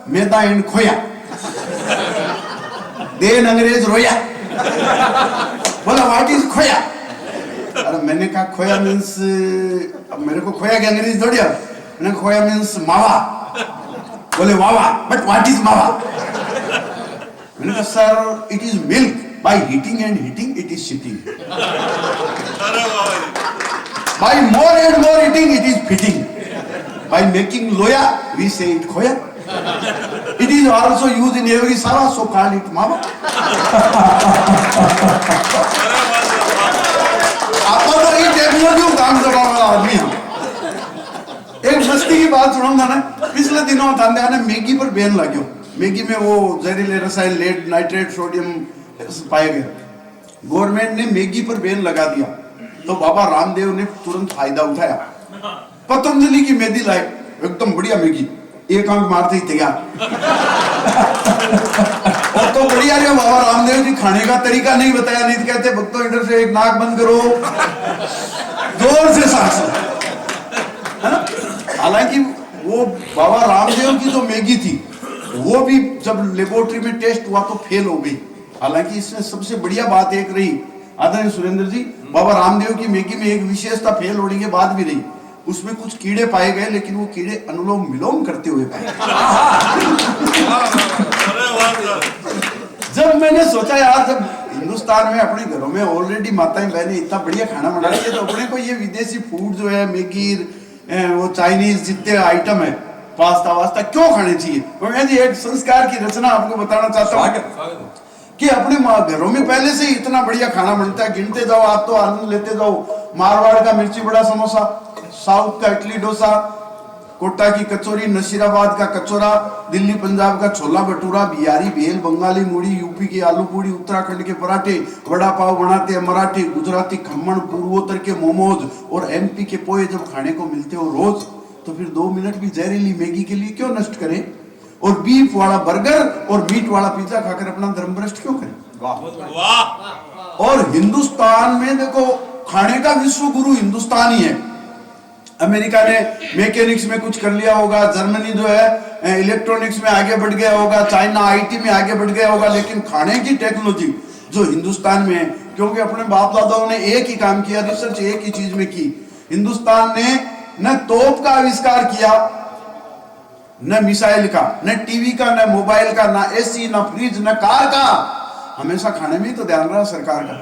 मैदा and खोया, then अंग्रेज रोया, बोला व्हाट इज खोया। अरे मैंने कहा खोया मीन्स, अब मेरे को खोया के अंग्रेजी थोड़ी है, मैंने खोया मीन्स मावा। बोले वावा, बट व्हाट इज मावा। मैंने कहा sir it is milk, by heating and heating it is shitting, by more and more heating it is fitting, by making लोया we say it khoya, it is also used in every सावा so called it मावा। आप तो ये technology काम करने वाला आदमी है। एक मस्ती की बात सुनाऊंगा ना, पिछले दिनों धंधे ने मैगी पर बैन लगे, मैगी में वो जहरीले रसायन लेड नाइट्रेट सोडियम पाए गए, गवर्नमेंट ने मैगी पर बैन लगा दिया, तो बाबा रामदेव ने तुरंत फायदा उठाया, पतंजलि की मैगी लाए, एकदम बढ़िया मैगी, एक आंख मारते ही तैयार। और तो बढ़िया रे बाबा रामदेव जी खाने का तरीका नहीं बताया, नहीं तो कहते भक्तों इधर से एक नाक बंद करो, जोर से सांस। हालांकि वो बाबा रामदेव की जो मैगी थी वो भी जब लेबोरेटरी में टेस्ट हुआ तो फेल हो गई। हालांकि इसमें सबसे बढ़िया बात एक रही आदरणीय सुरेंद्र जी, बाबा रामदेव की मैगी में एक विशेषता फेल होने के बाद भी रही, उसमें कुछ कीड़े पाए गए, लेकिन वो कीड़े अनुलोम विलोम करते हुए पाए। जब मैंने सोचा यार, जब हिंदुस्तान में अपने घरों में ऑलरेडी माताएं बहनें इतना बढ़िया खाना बना रही है, तो अपने को ये विदेशी फूड जो है मैगी, वो चाइनीज जितने आइटम है, पास्ता वास्ता क्यों खाने चाहिए। तो मैं जी एक संस्कार की रचना आपको बताना चाहता हूँ कि अपने घरों में पहले से ही इतना बढ़िया खाना बनता है, गिनते जाओ आप तो आनंद लेते जाओ। मारवाड़ का मिर्ची बड़ा समोसा, साउथ का इडली डोसा, कोटा की कचौरी, नशीराबाद का कचौरा, दिल्ली पंजाब का छोला भटूरा, बिहारी भेल, बंगाली मूढ़ी, यूपी की आलू पूड़ी, उत्तराखंड के पराठे, वड़ा पाव बनाते हैं मराठी, गुजराती खम्मन, पूर्वोत्तर के मोमोज और एमपी के पोहे जब खाने को मिलते हो रोज, तो फिर 2 मिनट भी जहरीली मैगी के लिए क्यों नष्ट करें, और बीफ वाला बर्गर और मीट वाला पिज्जा खाकर अपना धर्म भ्रष्ट क्यों करें। वाह। और हिंदुस्तान में देखो खाने का विश्व गुरु हिंदुस्तान ही है। अमेरिका ने मैकेनिक्स में कुछ कर लिया होगा, जर्मनी जो है इलेक्ट्रॉनिक्स में आगे बढ़ गया होगा, चाइना आईटी में आगे बढ़ गया होगा, लेकिन खाने की टेक्नोलॉजी जो हिंदुस्तान में है, क्योंकि अपने बाप दादाओं ने एक ही काम किया, रिसर्च एक ही चीज में की। हिंदुस्तान ने न तोप का आविष्कार किया, न मिसाइल का, न टीवी का, न मोबाइल का, न एसी, न फ्रिज, न कार का, हमेशा खाने में ही तो ध्यान रहा सरकार का।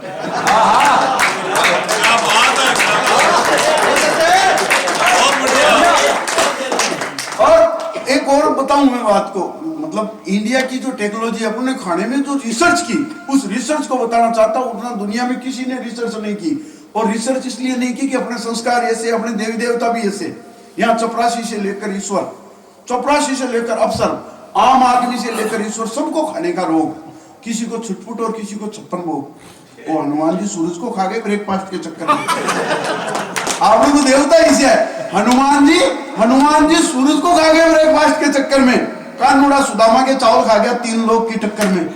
और एक और बताऊं मैं बात को, मतलब इंडिया की जो टेक्नोलॉजी अपने खाने में जो रिसर्च की, उस रिसर्च को बताना चाहता हूं। उतना दुनिया में किसी ने रिसर्च नहीं की, और रिसर्च इसलिए नहीं की कि अपने संस्कार ऐसे, अपने देवी देवता भी ऐसे। यहाँ चपरासी से लेकर ईश्वर, चपरासी से लेकर अफसर, आम आदमी से लेकर ईश्वर, सबको खाने का रोग, किसी को छुटपुट और किसी को 56 भोग। वो हनुमान जी सूरज को खा गए ब्रेकफास्ट के चक्कर में। आप लोग देवता इसे है, हनुमान जी सूरज को खा गए ब्रेकफास्ट के चक्कर में, कानूड़ा सुदामा के चावल खा गया 3 लोग की टक्कर में।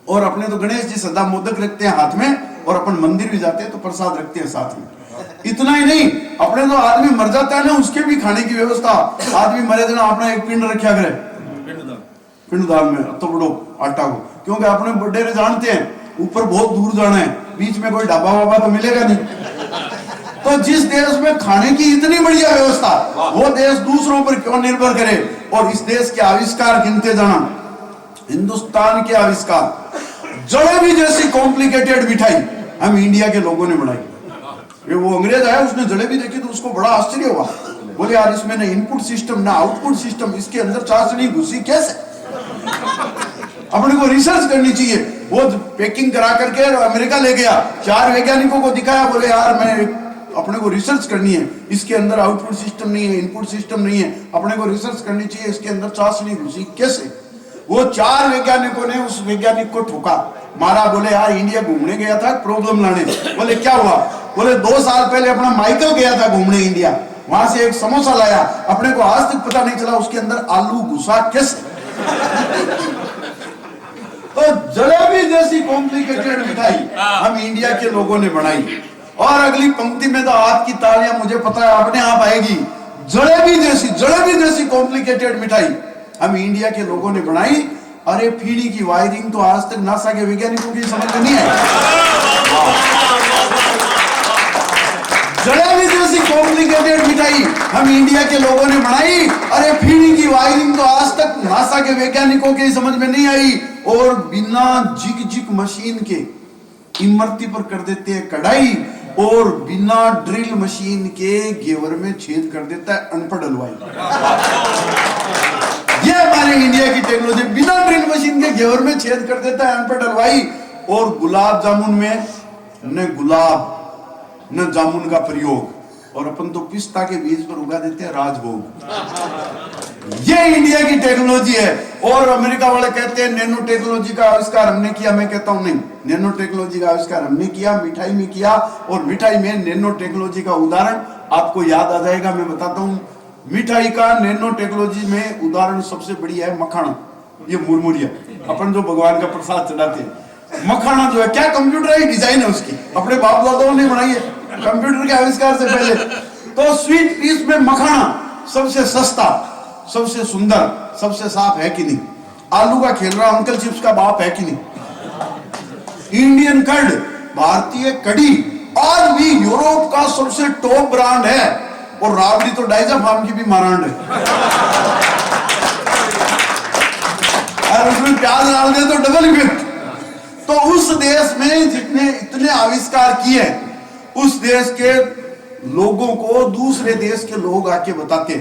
और अपने तो गणेश जी सदा मोदक रखते हैं हाथ में, और अपन मंदिर भी जाते हैं तो प्रसाद रखते हैं साथ में। इतना ही नहीं, अपने तो आदमी मर जाता है ना, उसके भी खाने की व्यवस्था। आदमी मरे देना अपना एक पिंड रखा करे, पिंडदान में तो बड़ो आटा को, क्योंकि अपने बड़े जानते हैं ऊपर बहुत दूर जाना है, बीच में कोई ढाबा वाबा तो मिलेगा नहीं। तो जिस देश में खाने की इतनी बढ़िया व्यवस्था, वो देश दूसरों पर क्यों निर्भर करे। और इस देश के आविष्कार गिनते जाना, हिंदुस्तान के आविष्कार, जलेबी जैसी कॉम्प्लिकेटेड मिठाई हम इंडिया के लोगों ने बनाई। वो अंग्रेज आया, उसने जलेबी देखी तो उसको बड़ा आश्चर्य हुआ, बोले यार इसमें ना इनपुट सिस्टम ना आउटपुट सिस्टम, इसके अंदर चाशनी घुसी कैसे। अपने को रिसर्च करनी चाहिए। वो पैकिंग करा करके अमेरिका ले गया, 4 वैज्ञानिकों को दिखाया, बोले यार मैं अपने को रिसर्च करनी है, इसके अंदर आउटपुट सिस्टम नहीं है, इनपुट सिस्टम नहीं है, अपने को रिसर्च करनी चाहिए, इसके अंदर चाशनी घुसी कैसे। वो 4 वैज्ञानिकों ने उस वैज्ञानिक को ठोका, मारा, बोले यार इंडिया घूमने गया था प्रॉब्लम लाने। बोले क्या हुआ, बोले 2 साल पहले अपना माइकल गया था घूमने इंडिया, वहां से एक समोसा लाया, अपने को आज तक पता नहीं चला उसके अंदर आलू घुसा कैसे। तो जलेबी जैसी कॉम्प्लिकेटेड मिठाई हम इंडिया के लोगों ने बनाई। और अगली पंक्ति में तो आपकी तालियां मुझे पता है अपने आप आएगी। जलेबी जैसी कॉम्प्लिकेटेड मिठाई हम इंडिया के लोगों ने बनाई। अरे पीढ़ी की वायरिंग तो आज तक नासा के वैज्ञानिकों की समझ में नहीं आई। जलेबी जैसी कॉम्प्लिकेटेड मिठाई हम इंडिया के लोगों ने बनाई। अरे पीढ़ी की वायरिंग तो आज तक नासा के वैज्ञानिकों के समझ में नहीं आई। और बिना जिग जिग मशीन के इमरती पर कर देते हैं कढ़ाई, और बिना ड्रिल मशीन के घेवर में छेद कर देता है अनपढ़ हलवाई। ये हमारे इंडिया की टेक्नोलॉजी, बिना ड्रिल मशीन के घेवर में छेद कर देता है अनपढ़ हलवाई। और गुलाब जामुन में न गुलाब न जामुन का प्रयोग, और अपन तो पिस्ता के बीज पर उगा देते हैं राजभोग। ये इंडिया की टेक्नोलॉजी है। और अमेरिका वाले कहते हैं नैनो टेक्नोलॉजी का आविष्कार हमने किया। मैं कहता हूं नहीं, नैनो टेक्नोलॉजी का आविष्कार हमने किया, मिठाई में किया। और मिठाई में नैनो टेक्नोलॉजी का उदाहरण आपको याद आ जाएगा। मैं बताता हूं, मिठाई का नैनो टेक्नोलॉजी में उदाहरण सबसे बढ़िया है मखाना। ये मुरमुरिया अपन जो भगवान का प्रसाद चढ़ाते हैं, मखाना जो है क्या कंप्यूटराइज डिजाइन है उसकी, अपने बाप दादाओं ने बनाई है कंप्यूटर के आविष्कार से पहले। तो स्वीट पीस में मखाना सबसे सस्ता, सबसे सुंदर, सबसे साफ है कि नहीं? आलू का खेल रहा अंकल चिप्स का बाप है कि नहीं? इंडियन कर्ड, भारतीय कड़ी आज भी यूरोप का सबसे टॉप ब्रांड है। और राबड़ी तो डाइजा फार्म की भी मारांड है। और उसमें प्याज डाल दे तो डबल इफेक्ट। तो उस देश में जितने इतने आविष्कार किए, उस देश के लोगों को दूसरे देश के लोग आके बताते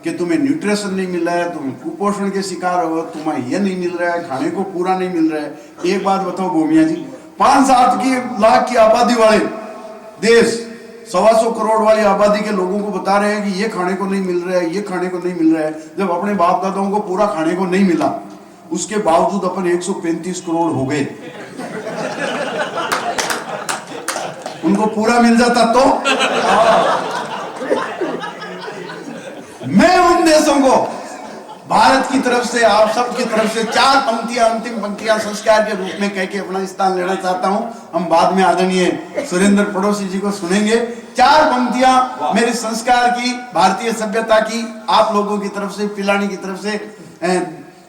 कि तुम्हें न्यूट्रिशन नहीं मिल रहा है, तुम्हें कुपोषण के शिकार हो, तुम्हें ये नहीं मिल रहा है, खाने को पूरा नहीं मिल रहा है। एक बात बताओ भूमिया जी, 5-7 लाख की आबादी वाले देश 125 करोड़ वाली आबादी के लोगों को बता रहे हैं कि ये खाने को नहीं मिल रहा है, ये खाने को नहीं मिल रहा है। जब अपने बाप दादाओं को पूरा खाने को नहीं मिला, उसके बावजूद अपन 135 करोड़ हो गए। उनको पूरा मिल जाता तो मैं उन देशों को भारत की तरफ से, आप सब की तरफ से 4 पंक्तियां, अंतिम पंक्तियां संस्कार के रूप में कह के अपना स्थान लेना चाहता हूं। हम बाद में आदरणीय सुरेंद्र पड़ोसी जी को सुनेंगे। 4 पंक्तियां मेरे संस्कार की, भारतीय सभ्यता की, आप लोगों की तरफ से, पिलानी की तरफ से,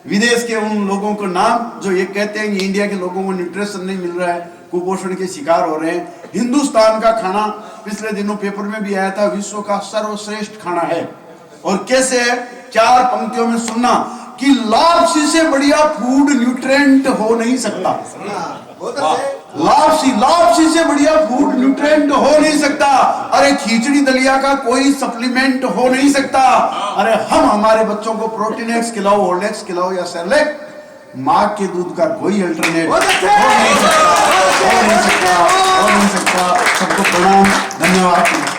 विदेश के उन लोगों को नाम जो ये कहते हैं कि इंडिया के लोगों को न्यूट्रिशन नहीं मिल रहा है, कुपोषण के शिकार हो रहे हैं। हिंदुस्तान का खाना पिछले दिनों पेपर में भी आया था, विश्व का सर्वश्रेष्ठ खाना है। और कैसे है? 4 पंक्तियों में सुनना कि लापसी से बढ़िया फूड न्यूट्रिएंट हो नहीं सकता। लापसी से बढ़िया फूड न्यूट्रिएंट हो नहीं सकता। अरे खिचड़ी दलिया का कोई सप्लीमेंट हो नहीं सकता। अरे हम हमारे बच्चों को प्रोटीन एक्स खिलाओ, हॉर्लिक्स खिलाओ या सेरेलैक, माँ के दूध का कोई अल्टरनेट हो नहीं सकता। सबको प्रणाम, धन्यवाद।